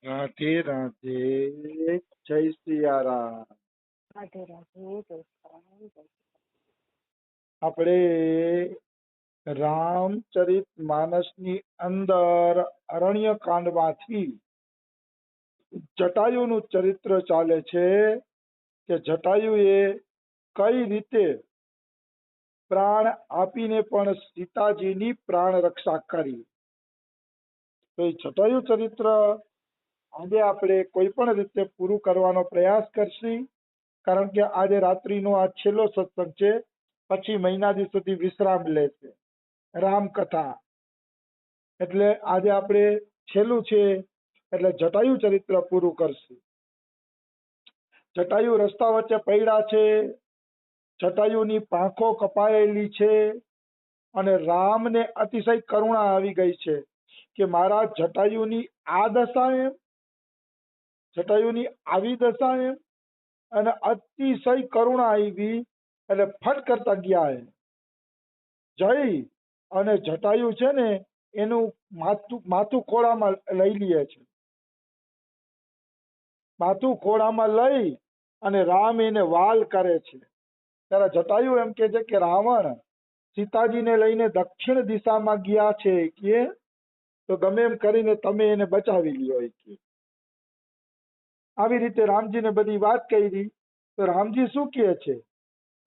રાધે રાધે, જય સિયારામ. રાધે રાધે, જય શ્રી રામ. આપણે રામચરિત માનસની અંદર અરણ્ય કાંડમાંથી જટાયુનું ચરિત્ર ચાલે છે કે જટાયુએ કઈ રીતે પ્રાણ આપીને પણ સીતાજીની પ્રાણ રક્ષા કરી. તો એ જટાયુ ચરિત્ર આજે આપણે કોઈ પણ રીતે પૂરું કરવાનો પ્રયાસ કરશી, કારણ કે આજે રાત્રિનો આ છેલ્લો સત્સંગ છે. પછી મહિના દિવસ સુધી વિશ્રામ લેશે રામકથા, એટલે આજે આપણે છેલ્લું છે એટલે જટાયુ ચરિત્ર પૂરું કરશું. જટાયુ રસ્તા વચ્ચે પડ્યા છે, જટાયુની પાંખો કપાયેલી છે અને રામને અતિશય કરુણા આવી ગઈ છે કે મારા જટાયુની આ દશા એમ, જટાયુની આવી દશા એમ, અને અતિશય કરુણા આવી એટલે ફટ કરતા ગયા એમ જઈ અને જટાયુ છે ને એનું માથું ખોળામાં લઈ લે છે. માથું ખોળામાં લઈ અને રામ એને વાલ કરે છે. ત્યારે જટાયુ એમ કે છે કે રાવણ સીતાજીને લઈને દક્ષિણ દિશામાં ગયા છે કે તો ગમે એમ કરીને તમે એને બચાવી લ્યો કે. આવી રીતે રામજીને બધી વાત કરી. તો રામજી શું કહે છે?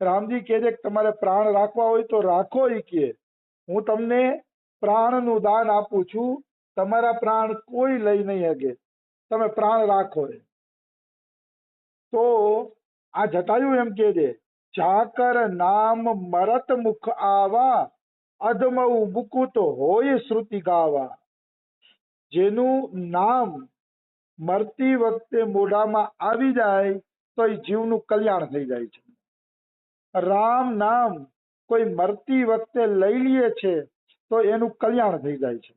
રામજી કહે છે કે તમારે પ્રાણ રાખવા હોય તો રાખો એ કે હું તમને પ્રાણનું દાન આપું છું, તમારા પ્રાણ કોઈ લઈ નહીં શકે, તમે પ્રાણ રાખો. તો આ જટાયુ એમ કે છે જાકર નામ મરત મુખ આવા અધમઉ મુકુત હોય શ્રુતિ ગાવા. જેનું નામ મરતી વખતે મોઢામાં આવી જાય તો એ જીવનું કલ્યાણ થઈ જાય છે. રામ નામ કોઈ મરતી વખતે લઈ લે છે તો એનું કલ્યાણ થઈ જાય છે.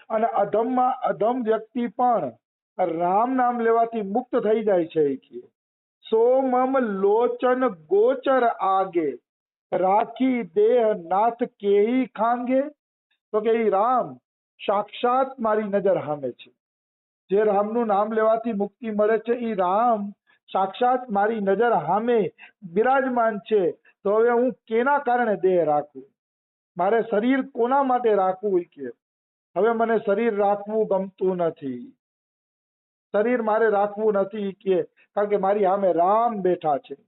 અને અધમમાં અધમ વ્યક્તિ પણ રામ નામ લેવાથી મુક્ત થઈ જાય છે. સોમમ લોચન ગોચર આગે રાખી દેહ નાથ કેહી ખાંગે. તો કે રામ સાક્ષાત મારી નજર સામે છે. જે રામનું નામ લેવાથી મુક્તિ મળે છે એ રામ સાક્ષાત મારી નજર સામે બિરાજમાન છે. તો હવે હું કેના કારણે દેહ રાખું, મારે શરીર કોના માટે રાખવું કે હવે મને શરીર રાખવું ગમતું નથી, શરીર મારે રાખવું નથી કે કારણ કે મારી સામે રામ બેઠા છે.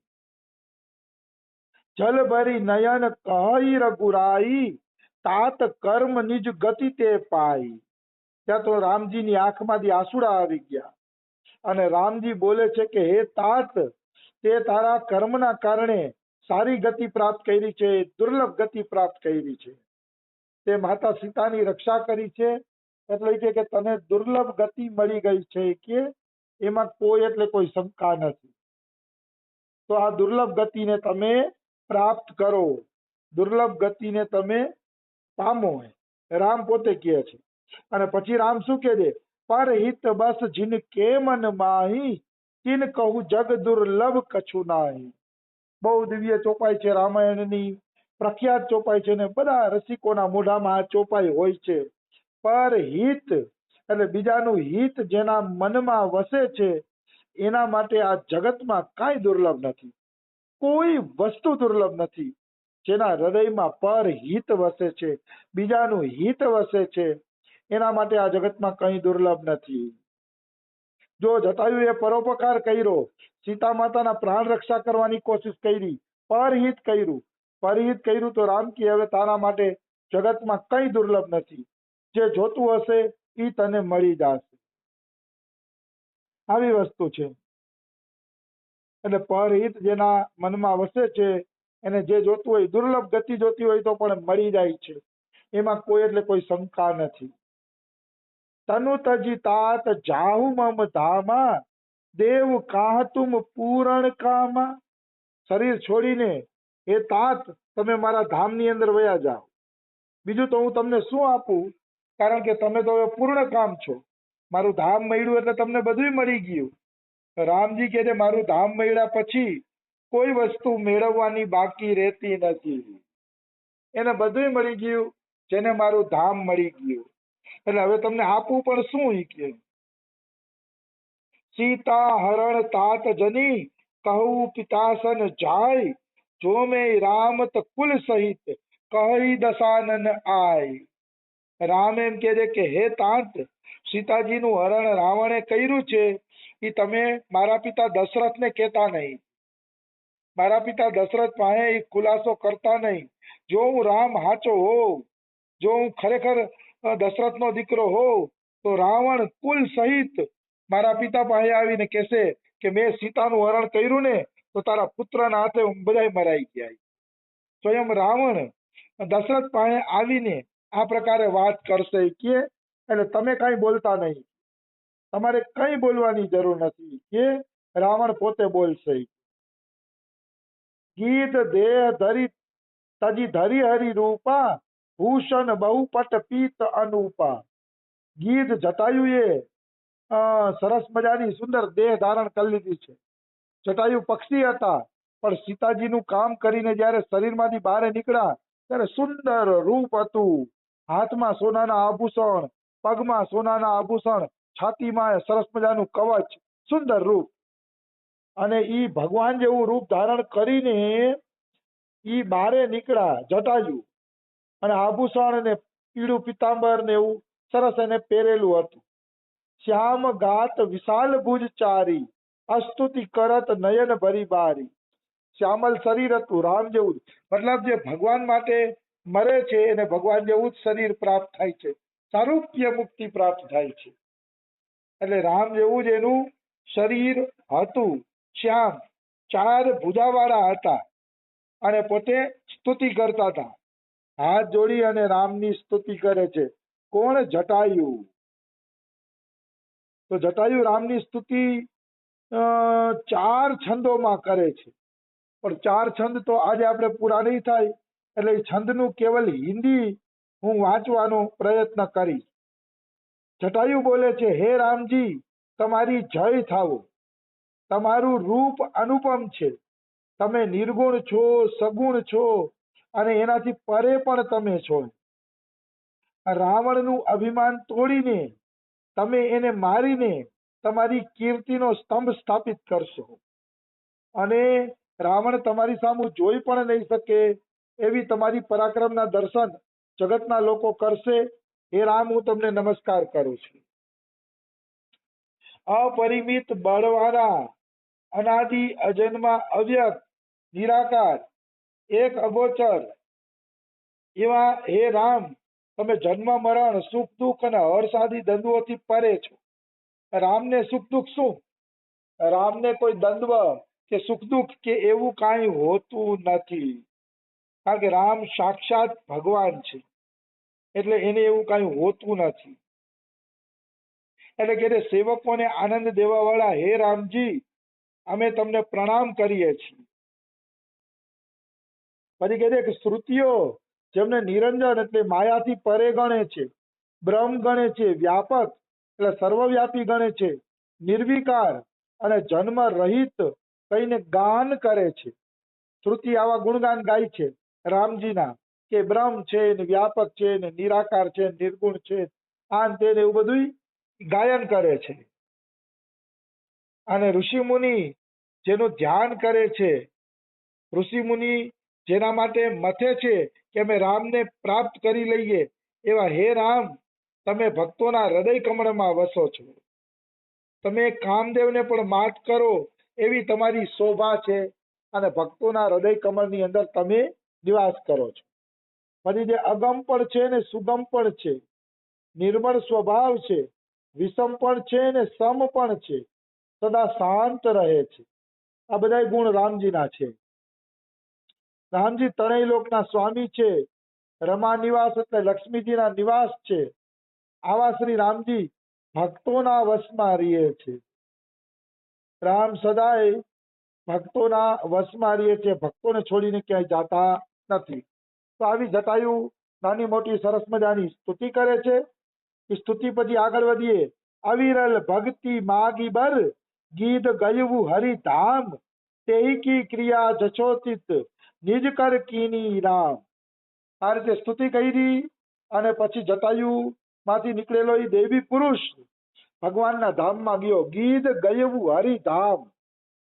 જલ ભરી નયન કહી રઘુરાઈ તાત કર્મ નિજ ગતિ તે પાઈ. ત્યાં તો રામજીની આંખમાંથી આંસુડા આવી ગયા અને રામજી બોલે છે કે હે તાત, તે તારા કર્મના કારણે સારી ગતિ પ્રાપ્ત કરી છે, દુર્લભ ગતિ પ્રાપ્ત કરી છે. તે માતા સીતાની રક્ષા કરી છે એટલે કે તને દુર્લભ ગતિ મળી ગઈ છે કે એમાં કોઈ એટલે કોઈ શંકા નથી. તો આ દુર્લભ ગતિને તમે પ્રાપ્ત કરો, દુર્લભ ગતિને તમે પામો, રામ પોતે કહે છે. અને પછી રામ શું કહે છે? પર હિત બસ જીન કે મન માહી તિન કહું જગ દુર્લભ કછુ નાહી. બહુ દિવ્ય ચોપાઈ છે, રામાયણની પ્રખ્યાત ચોપાઈ છે ને બધા રસિકોના મોઢામાં આ ચોપાઈ હોય છે. પર હિત એટલે બીજાનું હિત જેના મનમાં વસે છે એના માટે આ જગતમાં કાંઈ દુર્લભ નથી, કોઈ વસ્તુ દુર્લભ નથી. જેના હૃદયમાં પર હિત વસે છે, બીજાનું હિત વસે છે, એના માટે આ જગતમાં કંઈ દુર્લભ નથી. જો જટાયુએ પરોપકાર કર્યો, સીતા માતાના પ્રાણ રક્ષા કરવાની કોશિશ કરી, પરહિત કર્યું, પરહિત કર્યું તો રામ કે હવે તારા માટે જગતમાં કંઈ દુર્લભ નથી, જે જોતું હશે એ તને મળી જશે. આવી વસ્તુ છે. એટલે પરહિત જેના મનમાં વસે છે એને જે જોતું હોય, દુર્લભ ગતિ જોતી હોય તો પણ મળી જાય છે, એમાં કોઈ એટલે કોઈ શંકા નથી. તનુ તજી તાત જાહુ મમ ધામા દેવ કાહ તુમ પૂરણ કામા. શરીર છોડીને એ તાત તમે મારા ધામની અંદર વયા જાઓ, બીજું તો હું તમને શું આપું, કારણ કે તમે તો હવે પૂર્ણ કામ છો. મારું ધામ મળ્યું એટલે તમને બધું મળી ગયું. રામજી કહે છે મારું ધામ મળ્યા પછી કોઈ વસ્તુ મેળવવાની બાકી રહેતી નથી, એને બધું મળી ગયું જેને મારું ધામ મળી ગયું. એટલે હવે તમને આપવું પણ શું ઈ કે સીતા હરણ तात જની કહું પિતાસન જાય જો મેં રામત કુલ સહિત કહી દશાનન આય। રામ એમ કહે છે કે હે તાત સીતાજીનું હરણ રાવણે કર્યું છે એ તમે મારા પિતા દશરથને કહેતા નહીં, મારા પિતા દશરથ પાસે એ ખુલાસો કરતા નહીં। જો હું રામ હાચો હોઉં, જો હું ખરેખર દશરથનો દીકરો હોઉં તો રાવણ કુલ સહિત મારા પિતા પાસે આવીને કહેશે કે મેં સીતાનું હરણ કર્યું ને તો તારા પુત્રના હાથે બધાય મરાઈ ગયા। સ્વયં રાવણ દશરથ પાસે આવીને આ પ્રકારે વાત કરશે કે એટલે તમે કઈ બોલતા નહીં, તમારે કઈ બોલવાની જરૂર નથી કે રાવણ પોતે બોલશે। ગીત દેહ ધરી તજી ધરી હરી રૂપા ભૂષણ બહુપટ પીત અનુપા। ગીત જટાયુએ સરસ મજાની સુંદર દેહ ધારણ કરી લીધી છે। જટાયુ પક્ષી હતા પણ સીતાજીનું કામ કરીને જ્યારે શરીરમાંથી બહાર નીકળ્યા ત્યારે સુંદર રૂપ હતું। હાથમાં સોનાના આભૂષણ, પગમાં સોનાના આભૂષણ, છાતીમાં સરસ મજાનું કવચ, સુંદર રૂપ, અને ઈ ભગવાન જેવું રૂપ ધારણ કરીને ઈ બારે નીકળ્યા જટાયુ, અને આભૂષણ ને પીળું પિતાંબર ને એવું સરસ એને પહેરેલું હતું। શ્યામ ગાત વિશાલ ભુજ ચારી અસ્તુતિ કરત નયન ભરી બારી। શ્યામલ શરીર હતું રામ જેવું, મતલબ જે ભગવાન માટે મરે છે એને ભગવાન જેવું જ શરીર પ્રાપ્ત થાય છે, સારૂપ્ય મુક્તિ પ્રાપ્ત થાય છે। એટલે રામ જેવું જ એનું શરીર હતું, શ્યામ, ચાર ભુજાવાળા હતા અને પોતે સ્તુતિ કરતા હતા। હાથ જોડી અને રામની સ્તુતિ કરે છે કોણ? જટાયુ। તો જટાયુ રામની સ્તુતિ 4 છંદોમાં કરે છે, પણ 4 છંદ તો આજે આપણે પૂરા નહીં થાય એટલે એ છંદનું કેવલ હિન્દી હું વાંચવાનો પ્રયત્ન કરીશ। જટાયુ બોલે છે હે રામજી તમારી જય થાવો, તમારું રૂપ અનુપમ છે, તમે નિર્ગુણ છો, સગુણ છો અને એનાથી પરે પણ તમે છો। રાવણનું અભિમાન તોડીને તમે એને મારીને તમારી કીર્તિનો સ્તંભ સ્થાપિત કરશો અને રાવણ તમારી સામે જોઈ પણ નહીં શકે એવી તમારી પરાક્રમના દર્શન જગતના લોકો કરશે। હે રામ હું તમને નમસ્કાર કરું છું। અપરિમિત બળવાળા, અનાદિ અજન્મા, અવ્યક્ત, નિરાકાર, એક અગોચર એવા હે રામ તમે જન્મ મરણ સુખ દુઃખ અને હર્ષ આદિ દ્વંદ્વોથી પરે છો। રામને સુખ દુઃખ શું? રામને કોઈ દ્વંદ્વ કે સુખ દુઃખ કે એવું કાંઈ હોતું નથી, કારણ કે રામ સાક્ષાત ભગવાન છે એટલે એને એવું કાંઈ હોતું નથી। એટલે કે સેવકોને આનંદ દેવા વાળા હે રામજી અમે તમને પ્રણામ કરીએ છીએ। પછી કહે છે કે શ્રુતિઓ જેમને નિરંજન એટલે માયાથી પરે ગણે છે, બ્રહ્મ ગણે છે, વ્યાપક એટલે સર્વવ્યાપી ગણે છે, નિર્વિકાર અને જન્મ રહિત કહીને ગાન કરે છે। શ્રુતિ આવા ગુણગાન ગાય છે રામજીના કે બ્રહ્મ છે ને વ્યાપક છે ને નિરાકાર છે, નિર્ગુણ છે, આન તે એવું બધું ગાયન કરે છે। અને ઋષિ મુનિ જેનું ધ્યાન કરે છે, ઋષિ મુનિ જેના માટે મથે છે કે અમે રામને પ્રાપ્ત કરી લઈએ એવા હે રામ તમે ભક્તોના હૃદય કમળમાં વસો છો, તમે કામદેવને પણ માત કરો એવી તમારી શોભા છે અને ભક્તોના હૃદય કમળની અંદર તમે નિવાસ કરો છો। પછી જે અગમ પણ છે ને સુગમ પણ છે, નિર્મળ સ્વભાવ છે, વિષમ પણ છે ને સમ પણ છે, સદા શાંત રહે છે, આ બધા ગુણ રામજીના છે। રામજી ત્રણેય લોકના સ્વામી છે, રમા નિવાસ એટલે લક્ષ્મીજીના નિવાસ છે, આવા શ્રી રામજી ભક્તોના વશમાં રહે છે। રામ સદાય ભક્તોના વશમાં રહે છે, ભક્તોને છોડીને ક્યાંય જાતા નથી। તો આવી જટાયુ નાની મોટી સરસ મજાની સ્તુતિ કરે છે। એ સ્તુતિ પછી આગળ વધીએ। અવિરલ ભક્તિ માગી બર ગીત ગયું હરિધામ તેહી કી ક્રિયા જચોતિત નિજ કર કીની રામ। આ રીતે સ્તુતિ કરી અને પછી જટાયુ માંથી નીકળેલો એ દેવી પુરુષ ભગવાનના ધામમાં ગયો. ગીધ ગયવું હરિધામ,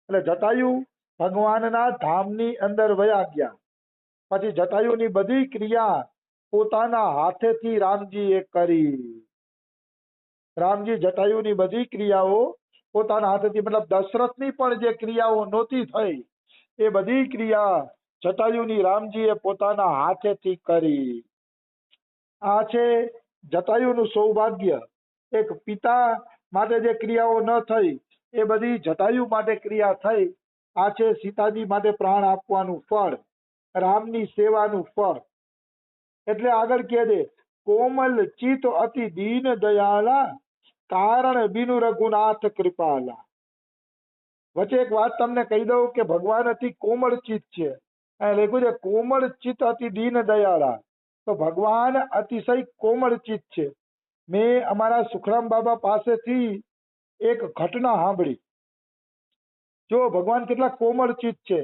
એટલે જટાયુ ભગવાનના ધામની અંદર વયા ગયા. પછી જટાયુની બધી ક્રિયા પોતાના હાથેથી રામજીએ કરી. રામજી જટાયુની બધી ક્રિયાઓ પોતાના હાથેથી, મતલબ દશરથની પણ જે ક્રિયાઓ નહોતી થઈ એ બધી ક્રિયા જટાયુની રામજીએ પોતાના હાથેથી કરી. આ છે જટાયુનું સૌભાગ્ય. એક પિતા માટે જે ક્રિયાઓ ન થઈ એ બધી જટાયુ માટે ક્રિયા થઈ. આ છે સીતાજી માટે પ્રાણ આપવાનું ફળ, રામની સેવાનું ફળ. એટલે આગળ કહે છે, કોમલ ચિત અતિ દીન દયાલા, કારણ બિનુ રઘુનાથ કૃપાલા. વચ્ચે એક વાત તમને કહી દઉં કે ભગવાન અતિ કોમળ ચિત્ત છે. અહીં લખ્યું છે કોમળ ચિત્ત અતિ દીન દયાળા. તો ભગવાન અતિશય કોમળ ચિત્ત છે. મેં અમારા સુખરામ બાબા પાસેથી એક ઘટના સાંભળી. જો ભગવાન કેટલા કોમળ ચિત્ત છે.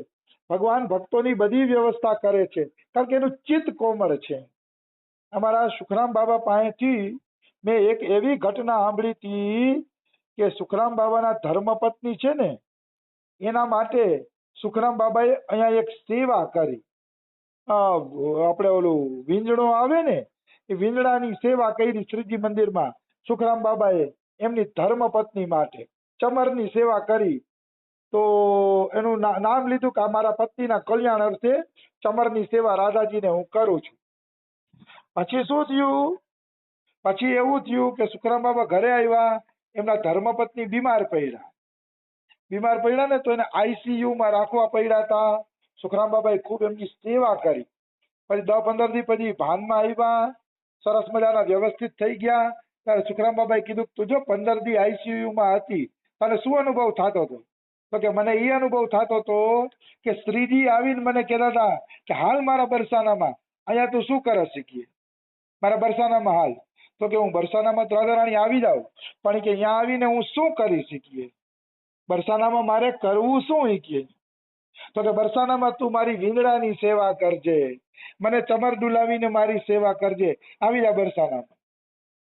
ભગવાન ભક્તોની બધી વ્યવસ્થા કરે છે, કારણ કે એનું ચિત્ત કોમળ છે. અમારા સુખરામ બાબા પાસેથી મેં એક એવી ઘટના સાંભળી હતી કે સુખરામ બાબાના ધર્મપત્ની છે ને, એના માટે સુખરામ બાબાએ અહીંયા એક સેવા કરી. આપણે ઓલું વીંજણો આવે ને, એ વીંજણાની સેવા કરી શ્રીજી મંદિરમાં સુખરામ બાબાએ એમની ધર્મપત્ની માટે ચમરની સેવા કરી. તો એનું નામ લીધું કે મારા પત્નીના કલ્યાણ અર્થે ચમરની સેવા રાધાજીને હું કરું છું. પછી શું થયું? પછી એવું થયું કે સુખરામ બાબા ઘરે આવ્યા, એમના ધર્મપત્ની બીમાર પડ્યા ને, તો એને આઈસીયુમાં રાખવા પડ્યા હતા. સુખરામ બાબાએ ખૂબ એમની સેવા કરી. પછી 10-15 દી પછી ભાનમાં આવ્યા, સરસ મજાના વ્યવસ્થિત થઈ ગયા. ત્યારે સુખરામ બાબાએ કીધું, તું જો 15 દી આઈસીયુમાં હતી, તને શું અનુભવ થતો હતો? તો કે મને એ અનુભવ થતો હતો કે શ્રીજી આવીને મને કહેતા હતા કે હાલ મારા બરસાનામાં, અહીંયા તું શું કરે શીખીએ, મારા બરસાનામાં હાલ. તો કે હું બરસાનામાં રાધારાણી આવી જાઉં, પણ કે અહીંયા આવીને હું શું કરી શીખીએ, બરસાનામાં મારે કરવું શું શીખીએ? તો કે બરસાનામાં તું મારી વીંગડાની સેવા કરજે, મને ચમર ડુલાવીને મારી સેવા કરજે, આવી જા બરસાનામાં.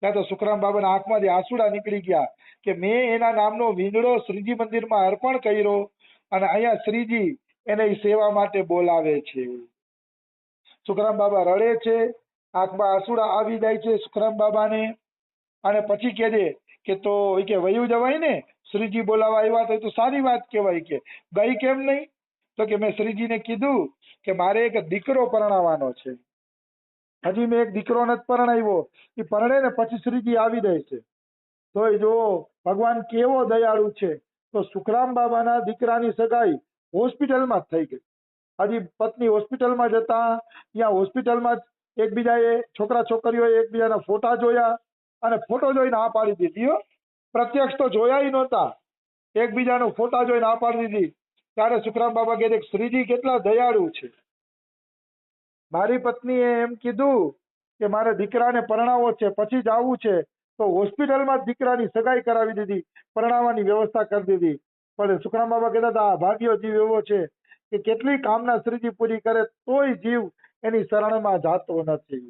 ત્યાં તો સુખરામ બાબાના આંખમાંથી આંસુડા નીકળી ગયા કે મેં એના નામનો વીંગડો શ્રીજી મંદિરમાં અર્પણ કર્યો અને અહીંયા શ્રીજી એને સેવા માટે બોલાવે છે. સુખરામ બાબા રડે છે, આંખમાં આંસુડા આવી જાય છે સુખરામ બાબાને. અને પછી કહે છે કે તો કે વયું જવાય ને, શ્રીજી બોલાવા આવ્યા તો સારી વાત કહેવાય, કે ગઈ કેમ નહીં? તો કે મેં શ્રીજીને કીધું કે મારે એક દીકરો પરણાવવાનો છે, હજી મેં એક દીકરો નથી પરણાવ્યો, એ પરણે ને પછી શ્રીજી આવી જાય છે. તો જો ભગવાન કેવો દયાળુ છે. તો સુખરામ બાબાના દીકરાની સગાઈ હોસ્પિટલમાં જ થઈ ગઈ. હજી પત્ની હોસ્પિટલમાં જતા, ત્યાં હોસ્પિટલમાં એકબીજાએ છોકરા છોકરીઓએ એકબીજાના ફોટા જોયા અને ફોટો જોઈને આ પાડી દીધી. પ્રત્યક્ષ તો જોયા નહોતા, એકબીજાનો ફોટા જોઈને આ પાડી દીધી. ત્યારે સુખરામ બાબા કહે છે શ્રીજી કેટલા દયાળુ છે. મારી પત્નીએ એમ કીધું કે મારે દીકરાને પરણાવવો છે, પછી જ આવવું છે, તો હોસ્પિટલમાં જ દીકરાની સગાઈ કરાવી દીધી, પરણાવવાની વ્યવસ્થા કરી દીધી. પણ સુખરામ બાબા કહેતા હતા ભાગ્યો જીવ એવો છે કે કેટલી કામના શ્રીજી પૂરી કરે તોય જીવ એની શરણમાં જાતો નથી,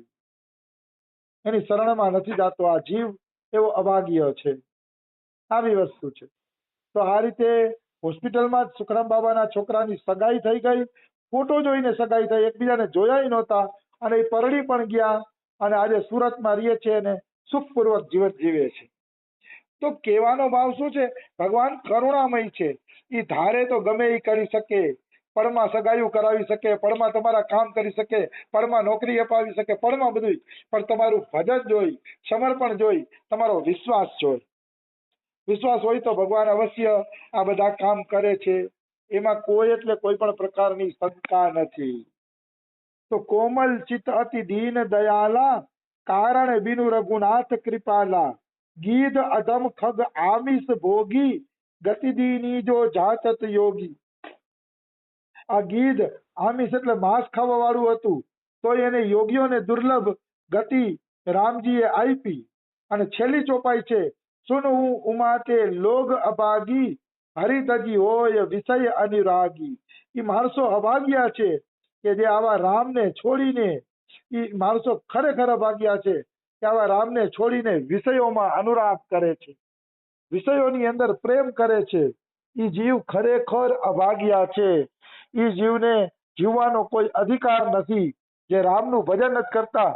એની શરણમાં નથી જાતો. આ જીવ એવો અભાગ્ય છે. આવી વસ્તુ છે. તો આ રીતે હોસ્પિટલમાં જ સુખરામ બાબાના છોકરાની સગાઈ થઈ ગઈ. ફોટો જોઈને સગાઈ થઈ, એકબીજાને જોયા નહોતા અને એ પરણી પણ ગયા અને આજે સુરતમાં રહે છે અને સુખપૂર્વક જીવન જીવે છે. તો કહેવાનો ભાવ શું છે? ભગવાન કરુણામય છે. એ ધારે તો ગમે એ કરી શકે, પળમાં સગાઈઓ કરાવી શકે, પળમાં તમારા કામ કરી શકે, પળમાં નોકરી અપાવી શકે, પળમાં બધું. પણ તમારું ભજન જોઈ, સમર્પણ જોઈ, તમારો વિશ્વાસ જોઈ. વિશ્વાસ હોય તો ભગવાન અવશ્ય આ બધા કામ કરે છે. એમાં કોઈ એટલે કોઈ પણ પ્રકારની શંકા નથી. તો કોમલ ચિત્ત અતિ દીન દયાલા, કારણ બિનુ રઘુનાથ કૃપાલા, ગીધ અધમ ખગ આમિષ ભોગી, ગતિદીની જો જાચત યોગી. આ ગીધ આમિષ એટલે માંસ ખાવા વાળું હતું, તો એને યોગીઓને દુર્લભ ગતિ રામજીએ આપી. અને છેલ્લી ચોપાઈ છે, સુનવું ઉમાતે લોગ અભાગી, હરિતજી હોય વિષય અનુરાગી. એ માણસો અભાગ્યા છે કે જે આવા રામને છોડીને, એ માણસો ખરેખર અભાગ્યા છે કે કે આવા રામને છોડીને વિષયોમાં અનુરાગ કરે છે, વિષયોની અંદર પ્રેમ કરે છે, એ જીવ ખરેખર અભાગ્યા છે. એ જીવને જીવવાનો કોઈ અધિકાર નથી. જે રામનું ભજન નથી કરતા